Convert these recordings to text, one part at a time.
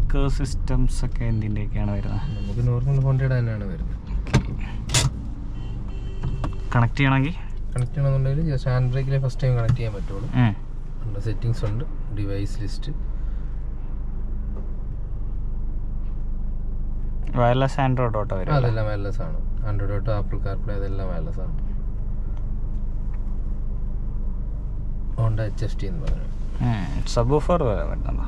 Speaker systems ഒക്കെ എന്തിൻ്റെയൊക്കെയാണ് വരുന്നത്? നമുക്ക് നോർമൽ ഹോണ്ടയുടെ തന്നെയാണ് വരുന്നത്. കണക്ട് ചെയ്യണമെന്നുണ്ടെങ്കിൽ ജസ്റ്റ് ഹാൻഡ് ബ്രേക്കിലെ ഫസ്റ്റ് ടൈം കണക്ട് ചെയ്യാൻ പറ്റുള്ളൂ. സെറ്റിങ്സ് ഉണ്ട്, device list, wireless Android auto വരും. അതെല്ലാം വയർലെസ് ആണ്. ആൻഡ്രോയിഡ് ഓട്ടോ, ആപ്പിൾ കാർപ്ലേ അതെല്ലാം വയർലെസ് ആണ്. ഹോണ്ട HFT എന്ന് പറഞ്ഞു. സബ്വൂഫർ വരുന്നുണ്ടോ?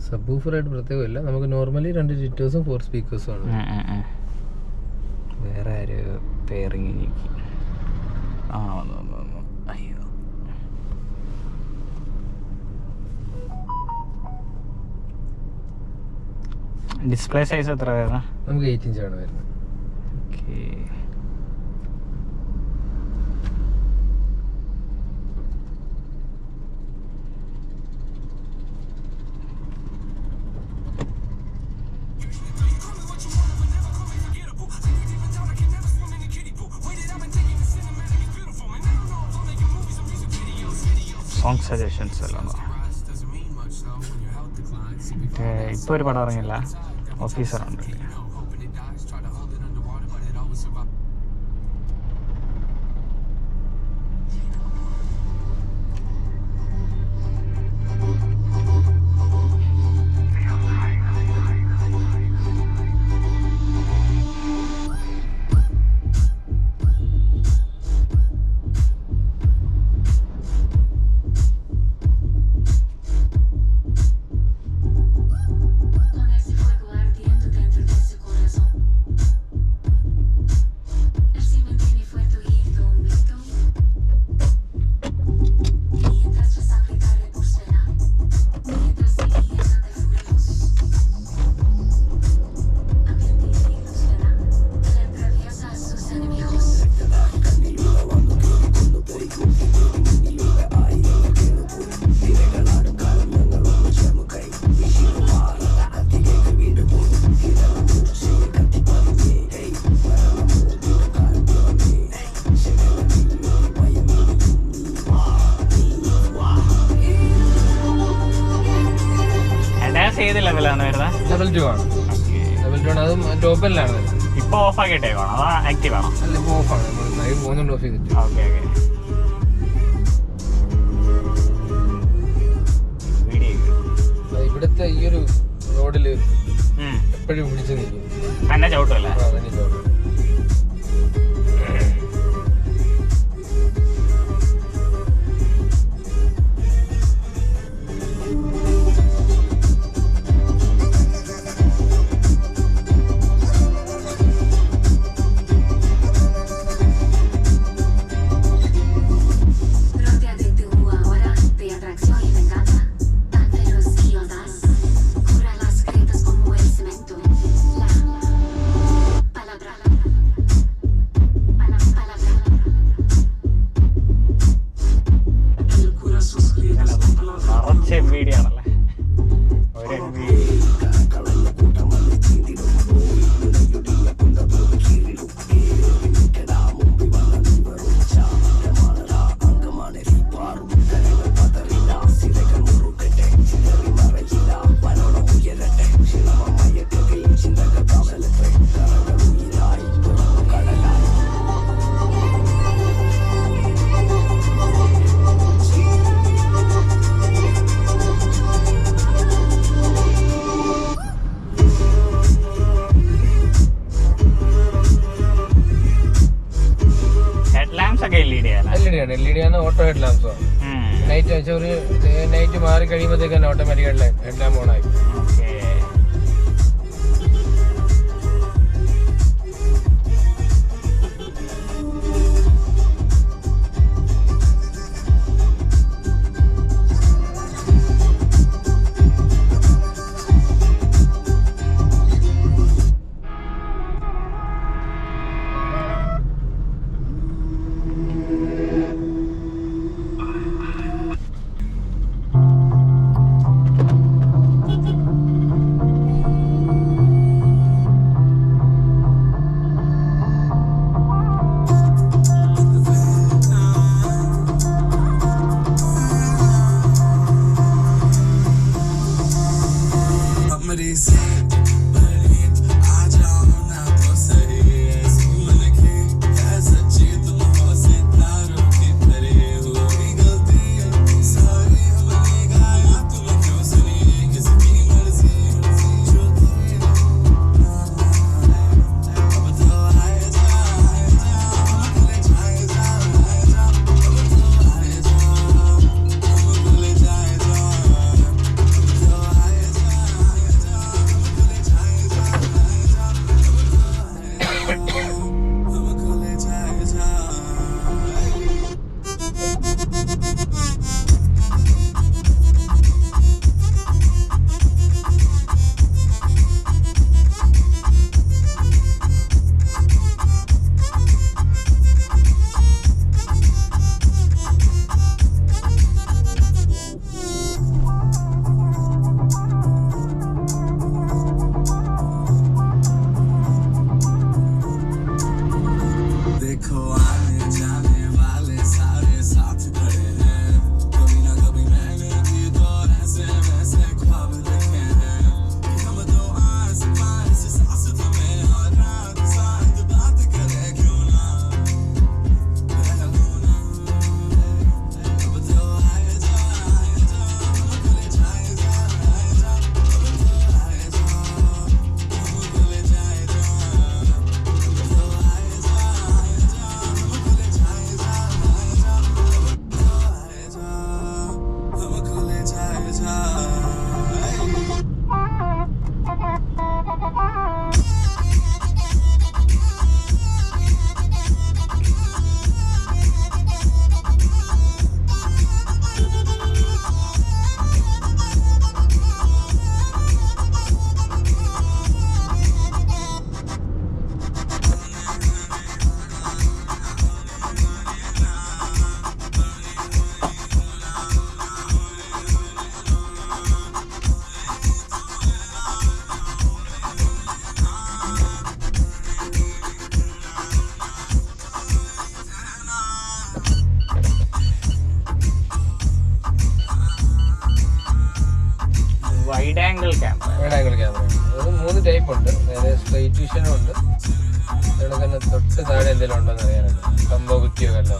സബ്വൂഫറായിട്ട് പ്രത്യേകമില്ല. നമുക്ക് നോർമലി 2 ജിറ്റേഴ്സും 4 സ്പീക്കേഴ്സും ആണ്. വേറെ ഒരു പെയറിങ് അയ്യോ, ഡിസ്പ്ലേ സൈസ് എത്ര വരുന്നത്? നമുക്ക് 8 ഇഞ്ചാണ് വരുന്നത്. സോങ് സജഷൻസ് എല്ലാം ഇപ്പോൾ ഒരു പടം ഇറങ്ങില്ല, ഓഫീസറുണ്ട്. ലെവൽ 2 ആണ്. ലെവൽ 2 ആണ്. അതും ടോപ്പിലാണ്. ഇപ്പോൾ ഓഫ് ആക്കിയിട്ടേക്കാണോ അതോ ആക്റ്റീവ് ആണോ? അല്ല, ഇപ്പോൾ ഓഫാണ്. നമ്മൾ പോകുന്നുണ്ട് ഓഫ് ചെയ്തിട്ട്. Okay okay. ഇവിടുത്തെ ഈ ഒരു റോഡിൽ എപ്പോഴും പിടിച്ചു നിൽക്കും. തന്നെ ചവിട്ടല്ലേ? LED ആണ്. ഓട്ടോ ഹെഡ് ലാംപ്സ് ആണ്. നൈറ്റ് വെച്ചാൽ ഒരു നൈറ്റ് മാറി കഴിയുമ്പോഴത്തേക്ക് തന്നെ ഓട്ടോമാറ്റിക് ഹെഡ് ലാമ്പ് ഓൺ ആയി. Wide angle camera. Wide angle camera അത് 3 ടൈപ്പ് ഉണ്ട്. അതായത് സ്ട്രൈറ്റ് വിഷനും ഉണ്ട്. ഇവിടെ തന്നെ തൊട്ട് താഴെ എന്തെങ്കിലും ഉണ്ടോന്ന് അറിയാനുണ്ട്. കമ്പോ കുറ്റിയോ വല്ലോ.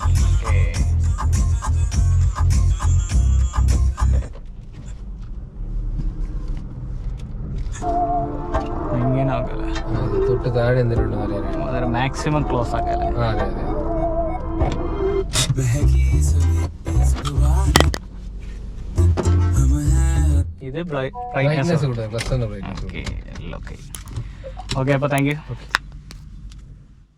ഇങ്ങനെ ആക്കല്ലേ, തൊട്ട് താഴെ എന്തെങ്കിലും ഉണ്ടോ അറിയാനാണ്. അതൊരു മാക്സിമം ക്ലോസ് ആക്കല്ലേ. അതെ അതെ. ഇത് ബ്രൈറ്റ്നസ് കൂടുതൽ, പ്ലസ് 1 ബ്രൈറ്റ്നസ്. ഓക്കെ, അപ്പോൾ താങ്ക് യു.